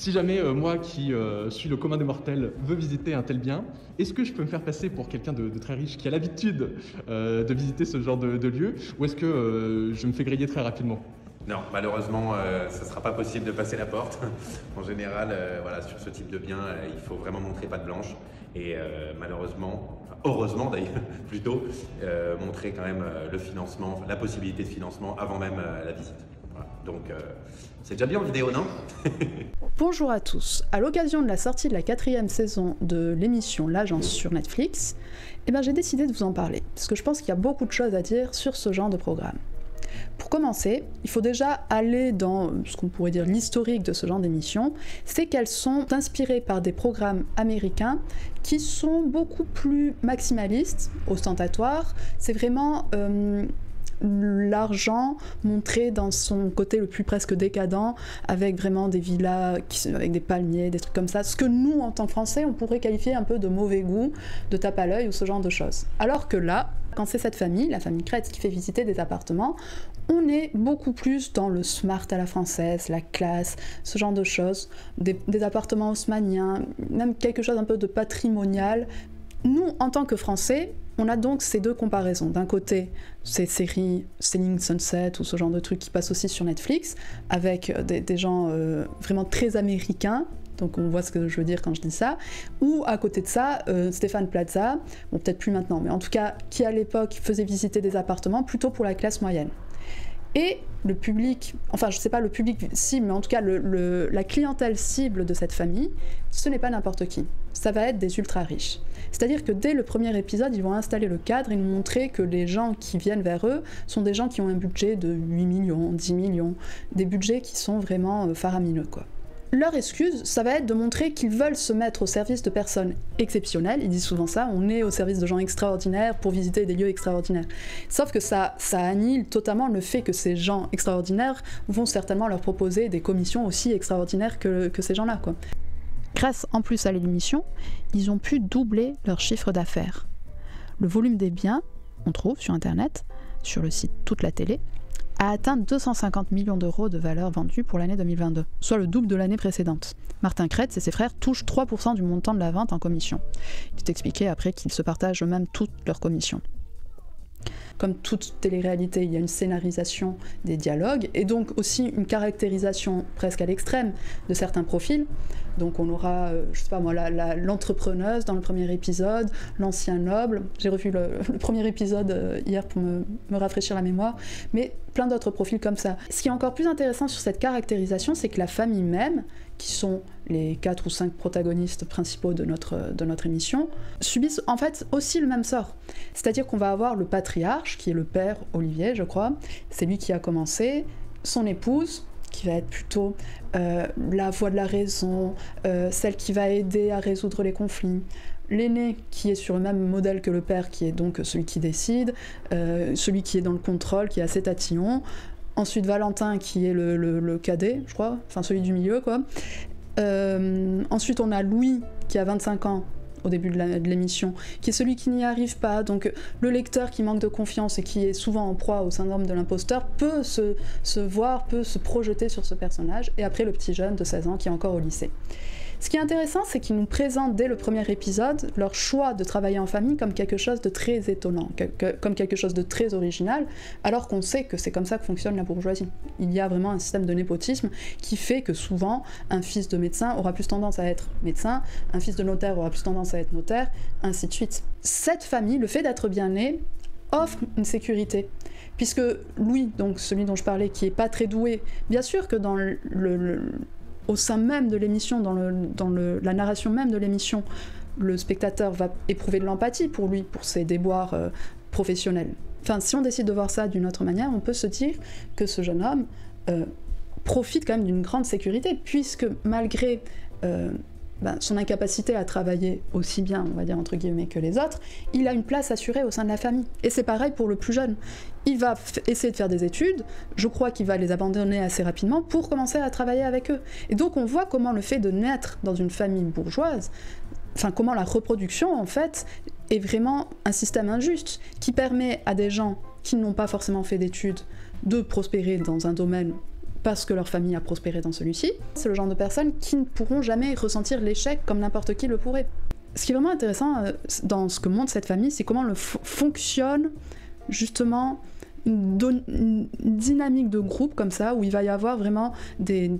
Si jamais moi qui suis le commun des mortels veux visiter un tel bien, est-ce que je peux me faire passer pour quelqu'un de très riche qui a l'habitude de visiter ce genre de lieu, ou est-ce que je me fais griller très rapidement? Non, malheureusement, ça ne sera pas possible de passer la porte. En général, voilà, sur ce type de bien, il faut vraiment montrer patte blanche. Et malheureusement, enfin, heureusement d'ailleurs, plutôt, montrer quand même le financement, la possibilité de financement avant même la visite. Voilà. Donc, c'est déjà bien en vidéo, non? Bonjour à tous. À l'occasion de la sortie de la 4e saison de l'émission L'Agence sur Netflix, j'ai décidé de vous en parler, parce que je pense qu'il y a beaucoup de choses à dire sur ce genre de programme. Pour commencer, il faut déjà aller dans ce qu'on pourrait dire l'historique de ce genre d'émissions, c'est qu'elles sont inspirées par des programmes américains qui sont beaucoup plus maximalistes, ostentatoires. C'est vraiment l'argent montré dans son côté le plus presque décadent, avec vraiment des villas avec des palmiers, des trucs comme ça, ce que nous en tant que Français on pourrait qualifier un peu de mauvais goût, de tape à l'œil ou ce genre de choses. Alors que là, quand c'est cette famille, la famille Kretz, qui fait visiter des appartements, on est beaucoup plus dans le smart à la française, la classe, ce genre de choses, des appartements haussmanniens, même quelque chose un peu de patrimonial. Nous, en tant que Français, on a donc ces deux comparaisons. D'un côté, ces séries Selling Sunset ou ce genre de trucs qui passent aussi sur Netflix, avec des gens vraiment très américains, donc on voit ce que je veux dire quand je dis ça, ou à côté de ça, Stéphane Plaza, bon peut-être plus maintenant, mais en tout cas, qui à l'époque faisait visiter des appartements plutôt pour la classe moyenne. Et le public, enfin je sais pas le public cible, mais en tout cas la clientèle cible de cette famille, ce n'est pas n'importe qui, ça va être des ultra riches. C'est-à-dire que dès le premier épisode, ils vont installer le cadre et nous montrer que les gens qui viennent vers eux sont des gens qui ont un budget de 8 millions, 10 millions, des budgets qui sont vraiment faramineux quoi. Leur excuse, ça va être de montrer qu'ils veulent se mettre au service de personnes exceptionnelles, ils disent souvent ça, on est au service de gens extraordinaires pour visiter des lieux extraordinaires. Sauf que ça annule totalement le fait que ces gens extraordinaires vont certainement leur proposer des commissions aussi extraordinaires que ces gens-là, quoi. Grâce en plus à l'émission, ils ont pu doubler leur chiffre d'affaires. Le volume des biens, on trouve sur internet, sur le site Toute la télé, a atteint 250 millions d'euros de valeur vendue pour l'année 2022, soit le double de l'année précédente. Martin Kretz et ses frères touchent 3% du montant de la vente en commission. Il est expliqué après qu'ils se partagent eux-mêmes toutes leurs commissions. Comme toute télé-réalité, il y a une scénarisation des dialogues et donc aussi une caractérisation presque à l'extrême de certains profils. Donc on aura, je sais pas moi, l'entrepreneuse dans le premier épisode, l'ancien noble. J'ai revu le premier épisode hier pour me rafraîchir la mémoire, mais plein d'autres profils comme ça. Ce qui est encore plus intéressant sur cette caractérisation, c'est que la famille même, qui sont les 4 ou 5 protagonistes principaux de notre émission, subissent en fait aussi le même sort. C'est-à-dire qu'on va avoir le patriarche, qui est le père Olivier, je crois, c'est lui qui a commencé, son épouse, qui va être plutôt la voix de la raison, celle qui va aider à résoudre les conflits, l'aîné qui est sur le même modèle que le père, qui est donc celui qui décide, celui qui est dans le contrôle, qui est assez tatillon, ensuite Valentin qui est le cadet, je crois, enfin celui du milieu quoi. Ensuite on a Louis qui a 25 ans au début de l'émission, qui est celui qui n'y arrive pas, donc le lecteur qui manque de confiance et qui est souvent en proie au syndrome de l'imposteur peut se voir, peut se projeter sur ce personnage, et après le petit jeune de 16 ans qui est encore au lycée. Ce qui est intéressant, c'est qu'ils nous présentent dès le premier épisode leur choix de travailler en famille comme quelque chose de très étonnant, comme quelque chose de très original, alors qu'on sait que c'est comme ça que fonctionne la bourgeoisie. Il y a vraiment un système de népotisme qui fait que souvent, un fils de médecin aura plus tendance à être médecin, un fils de notaire aura plus tendance à être notaire, ainsi de suite. Cette famille, le fait d'être bien né, offre une sécurité. Puisque Louis, donc celui dont je parlais, qui est pas très doué, bien sûr que dans au sein même de l'émission, dans la narration même de l'émission, le spectateur va éprouver de l'empathie pour lui, pour ses déboires professionnels. Enfin, si on décide de voir ça d'une autre manière, on peut se dire que ce jeune homme profite quand même d'une grande sécurité, puisque malgré son incapacité à travailler aussi bien, on va dire entre guillemets, que les autres, il a une place assurée au sein de la famille. Et c'est pareil pour le plus jeune. Il va essayer de faire des études, je crois qu'il va les abandonner assez rapidement pour commencer à travailler avec eux. Et donc on voit comment le fait de naître dans une famille bourgeoise, enfin comment la reproduction en fait est vraiment un système injuste qui permet à des gens qui n'ont pas forcément fait d'études de prospérer dans un domaine parce que leur famille a prospéré dans celui-ci. C'est le genre de personnes qui ne pourront jamais ressentir l'échec comme n'importe qui le pourrait. Ce qui est vraiment intéressant dans ce que montre cette famille, c'est comment fonctionne justement une dynamique de groupe comme ça, où il va y avoir vraiment des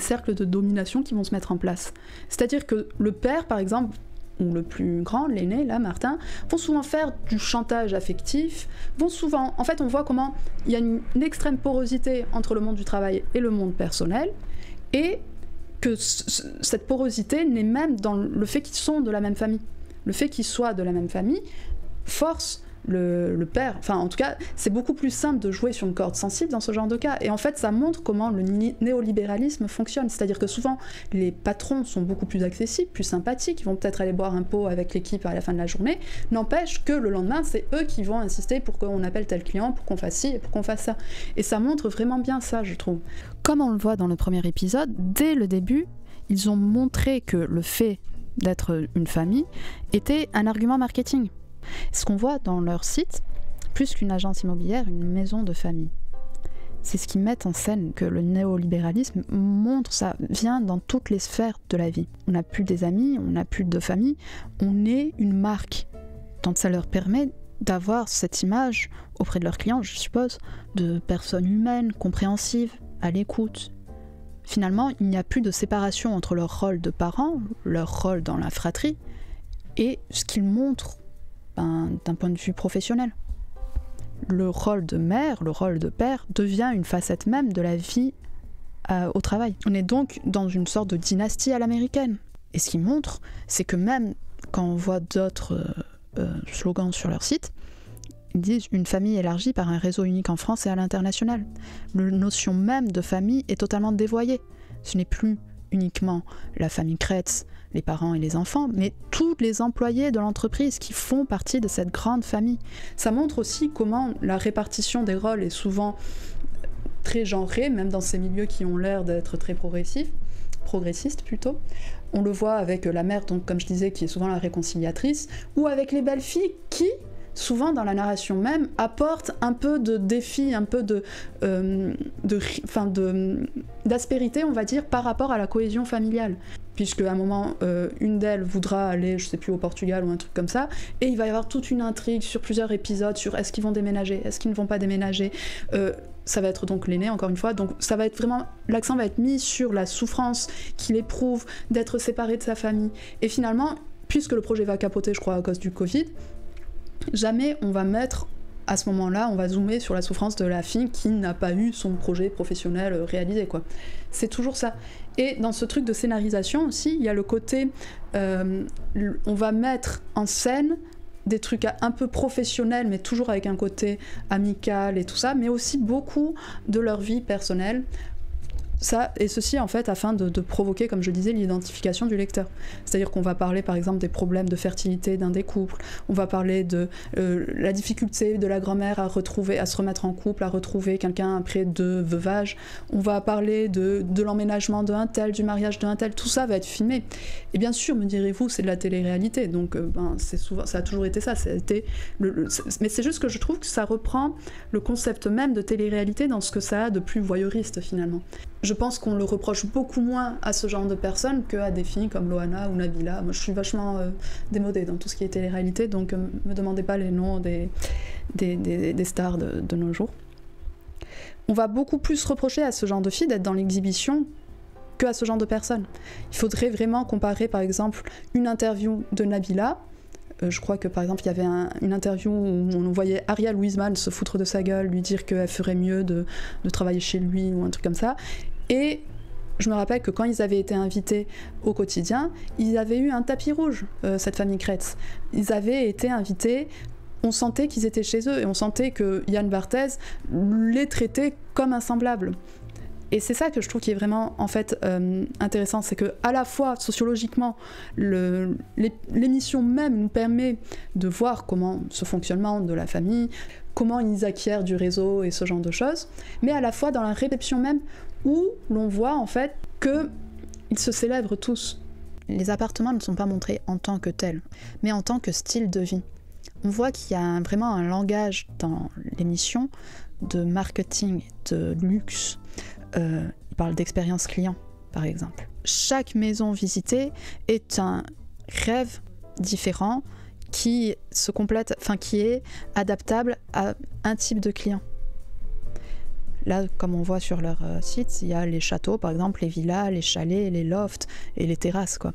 cercles de domination qui vont se mettre en place. C'est-à-dire que le père, par exemple, ou le plus grand, l'aîné, là, Martin, vont souvent faire du chantage affectif, en fait, on voit comment il y a une extrême porosité entre le monde du travail et le monde personnel, et que cette porosité naît même dans le fait qu'ils sont de la même famille. Le fait qu'ils soient de la même famille force le père, enfin en tout cas c'est beaucoup plus simple de jouer sur une corde sensible dans ce genre de cas, et en fait ça montre comment le néolibéralisme fonctionne, c'est-à-dire que souvent les patrons sont beaucoup plus accessibles, plus sympathiques, ils vont peut-être aller boire un pot avec l'équipe à la fin de la journée, n'empêche que le lendemain c'est eux qui vont insister pour qu'on appelle tel client, pour qu'on fasse ci et pour qu'on fasse ça, et ça montre vraiment bien ça, je trouve. Comme on le voit dans le premier épisode, dès le début ils ont montré que le fait d'être une famille était un argument marketing. Ce qu'on voit dans leur site, plus qu'une agence immobilière, une maison de famille. C'est ce qui met en scène que le néolibéralisme montre, ça vient dans toutes les sphères de la vie. On n'a plus des amis, on n'a plus de famille, on est une marque. Donc ça leur permet d'avoir cette image auprès de leurs clients, je suppose, de personnes humaines, compréhensives, à l'écoute. Finalement, il n'y a plus de séparation entre leur rôle de parents, leur rôle dans la fratrie, et ce qu'ils montrent d'un point de vue professionnel. Le rôle de mère, le rôle de père devient une facette même de la vie au travail. On est donc dans une sorte de dynastie à l'américaine. Et ce qui montre, c'est que même quand on voit d'autres slogans sur leur site, ils disent une famille élargie par un réseau unique en France et à l'international. La notion même de famille est totalement dévoyée. Ce n'est plus uniquement la famille Kretz, les parents et les enfants, mais tous les employés de l'entreprise qui font partie de cette grande famille. Ça montre aussi comment la répartition des rôles est souvent très genrée, même dans ces milieux qui ont l'air d'être très progressistes plutôt. On le voit avec la mère, donc comme je disais, qui est souvent la réconciliatrice, ou avec les belles filles qui, souvent dans la narration même, apportent un peu de défi, un peu d'aspérité, on va dire, par rapport à la cohésion familiale. Puisque à un moment, une d'elles voudra aller, je sais plus, au Portugal ou un truc comme ça, et il va y avoir toute une intrigue sur plusieurs épisodes sur est-ce qu'ils vont déménager, est-ce qu'ils ne vont pas déménager. Ça va être donc l'aîné, encore une fois, donc ça va être vraiment, l'accent va être mis sur la souffrance qu'il éprouve d'être séparé de sa famille. Et finalement, puisque le projet va capoter, je crois, à cause du Covid, jamais on va mettre, à ce moment-là, on va zoomer sur la souffrance de la fille qui n'a pas eu son projet professionnel réalisé, quoi. C'est toujours ça. Et dans ce truc de scénarisation aussi, il y a le côté, on va mettre en scène des trucs un peu professionnels, mais toujours avec un côté amical et tout ça, mais aussi beaucoup de leur vie personnelle. Ça, et ceci en fait afin de provoquer, comme je disais, l'identification du lecteur. C'est-à-dire qu'on va parler par exemple des problèmes de fertilité d'un des couples, on va parler de la difficulté de la grand-mère à se remettre en couple, à retrouver quelqu'un après 2 veuvages, on va parler de l'emménagement d'un tel, du mariage d'un tel, tout ça va être filmé. Et bien sûr, me direz-vous, c'est de la télé-réalité, donc c'est souvent, ça a toujours été ça, mais c'est juste que je trouve que ça reprend le concept même de télé-réalité dans ce que ça a de plus voyeuriste finalement. Je pense qu'on le reproche beaucoup moins à ce genre de personnes qu'à des filles comme Loana ou Nabila. Moi, je suis vachement démodée dans tout ce qui est télé-réalité, donc me demandez pas les noms des stars de nos jours. On va beaucoup plus reprocher à ce genre de filles d'être dans l'exhibition qu'à ce genre de personnes. Il faudrait vraiment comparer, par exemple, une interview de Nabila. Je crois que par exemple il y avait une interview où on voyait Ariel Wiesman se foutre de sa gueule, lui dire qu'elle ferait mieux de travailler chez lui ou un truc comme ça. Et je me rappelle que quand ils avaient été invités au quotidien, ils avaient eu un tapis rouge, cette famille Kretz. Ils avaient été invités, on sentait qu'ils étaient chez eux et on sentait que Yann Barthès les traitait comme un semblable. Et c'est ça que je trouve qui est vraiment en fait intéressant, c'est que à la fois sociologiquement, l'émission même nous permet de voir comment ce fonctionnement de la famille, comment ils acquièrent du réseau et ce genre de choses, mais à la fois dans la réception même où l'on voit en fait qu'ils se célèbrent tous. Les appartements ne sont pas montrés en tant que tels, mais en tant que style de vie. On voit qu'il y a vraiment un langage dans l'émission de marketing, de luxe, il parle d'expérience client, par exemple. Chaque maison visitée est un rêve différent qui se complète, enfin qui est adaptable à un type de client. Là, comme on voit sur leur site, il y a les châteaux, par exemple, les villas, les chalets, les lofts et les terrasses, quoi.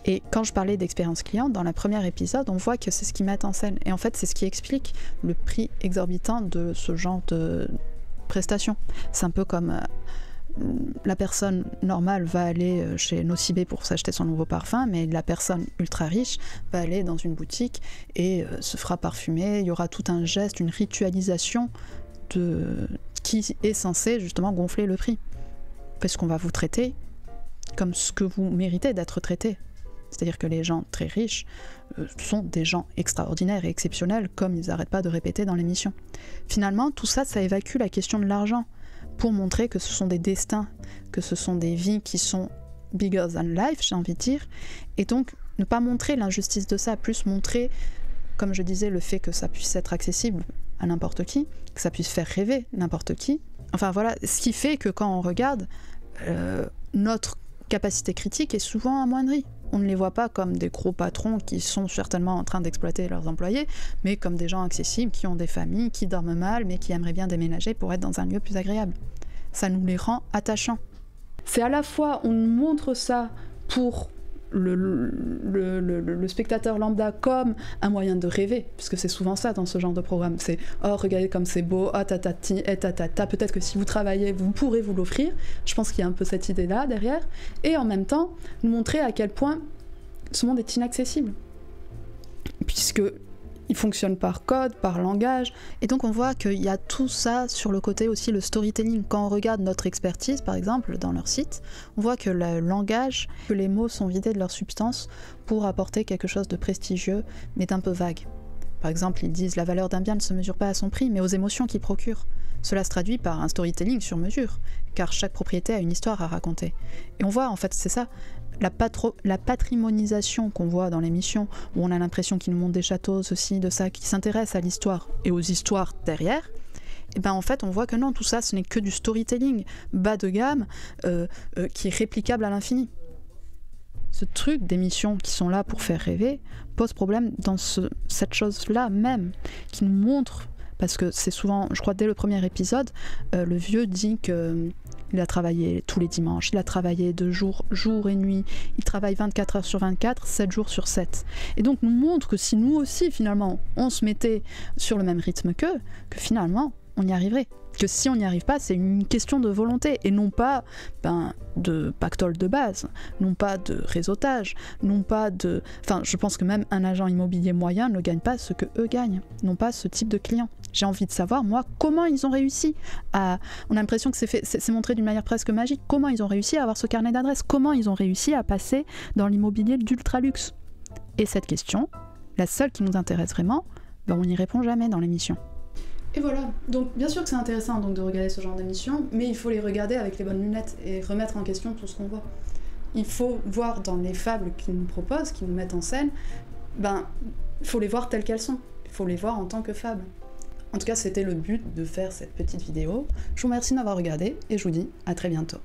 Et quand je parlais d'expérience client, dans le premier épisode, on voit que c'est ce qu'ils mettent en scène. Et en fait, c'est ce qui explique le prix exorbitant de ce genre de prestations. C'est un peu comme la personne normale va aller chez Nocibé pour s'acheter son nouveau parfum, mais la personne ultra riche va aller dans une boutique et se fera parfumer. Il y aura tout un geste, une ritualisation qui est censé justement gonfler le prix. Parce qu'on va vous traiter comme ce que vous méritez d'être traité. C'est-à-dire que les gens très riches sont des gens extraordinaires et exceptionnels, comme ils n'arrêtent pas de répéter dans l'émission. Finalement, tout ça, ça évacue la question de l'argent, pour montrer que ce sont des destins, que ce sont des vies qui sont bigger than life, j'ai envie de dire, et donc ne pas montrer l'injustice de ça, plus montrer, comme je disais, le fait que ça puisse être accessible à n'importe qui, que ça puisse faire rêver n'importe qui. Enfin voilà, ce qui fait que quand on regarde, notre capacité critique est souvent amoindrie. On ne les voit pas comme des gros patrons qui sont certainement en train d'exploiter leurs employés, mais comme des gens accessibles, qui ont des familles, qui dorment mal, mais qui aimeraient bien déménager pour être dans un lieu plus agréable. Ça nous les rend attachants. C'est à la fois, on montre ça pour le spectateur lambda comme un moyen de rêver, puisque c'est souvent ça dans ce genre de programme. C'est « Oh, regardez comme c'est beau, oh, tatati, et tatata, peut-être que si vous travaillez, vous pourrez vous l'offrir ». Je pense qu'il y a un peu cette idée-là derrière. Et en même temps, nous montrer à quel point ce monde est inaccessible. Puisque il fonctionne par code, par langage, et donc on voit qu'il y a tout ça sur le côté aussi, le storytelling. Quand on regarde notre expertise, par exemple, dans leur site, on voit que le langage, que les mots sont vidés de leur substance pour apporter quelque chose de prestigieux, mais d'un peu vague. Par exemple, ils disent « La valeur d'un bien ne se mesure pas à son prix, mais aux émotions qu'il procure ». Cela se traduit par un storytelling sur mesure, car chaque propriété a une histoire à raconter. Et on voit, en fait, c'est ça, la patrimonisation qu'on voit dans l'émission, où on a l'impression qu'ils nous montrent des châteaux, ceci, de ça, qui s'intéressent à l'histoire et aux histoires derrière, et ben en fait on voit que non, tout ça ce n'est que du storytelling bas de gamme qui est réplicable à l'infini. Ce truc d'émissions qui sont là pour faire rêver pose problème dans cette chose-là même, qui nous montre, parce que c'est souvent, je crois dès le premier épisode, le vieux dit que il a travaillé tous les dimanches, il a travaillé de jour et nuit, il travaille 24 heures sur 24, 7 jours sur 7. Et donc nous montre que si nous aussi finalement on se mettait sur le même rythme qu'eux, que finalement on y arriverait. Que si on n'y arrive pas, c'est une question de volonté et non pas de pactole de base, non pas de réseautage, non pas de... Enfin, je pense que même un agent immobilier moyen ne gagne pas ce que eux gagnent, non pas ce type de client. J'ai envie de savoir, moi, comment ils ont réussi à... On a l'impression que c'est montré d'une manière presque magique. Comment ils ont réussi à avoir ce carnet d'adresses? Comment ils ont réussi à passer dans l'immobilier d'ultra luxe? Et cette question, la seule qui nous intéresse vraiment, on n'y répond jamais dans l'émission. Et voilà, donc bien sûr que c'est intéressant donc, de regarder ce genre d'émissions, mais il faut les regarder avec les bonnes lunettes et remettre en question tout ce qu'on voit. Il faut voir dans les fables qu'ils nous proposent, qu'ils nous mettent en scène, il faut les voir telles qu'elles sont. Il faut les voir en tant que fables. En tout cas, c'était le but de faire cette petite vidéo. Je vous remercie de m'avoir regardé et je vous dis à très bientôt.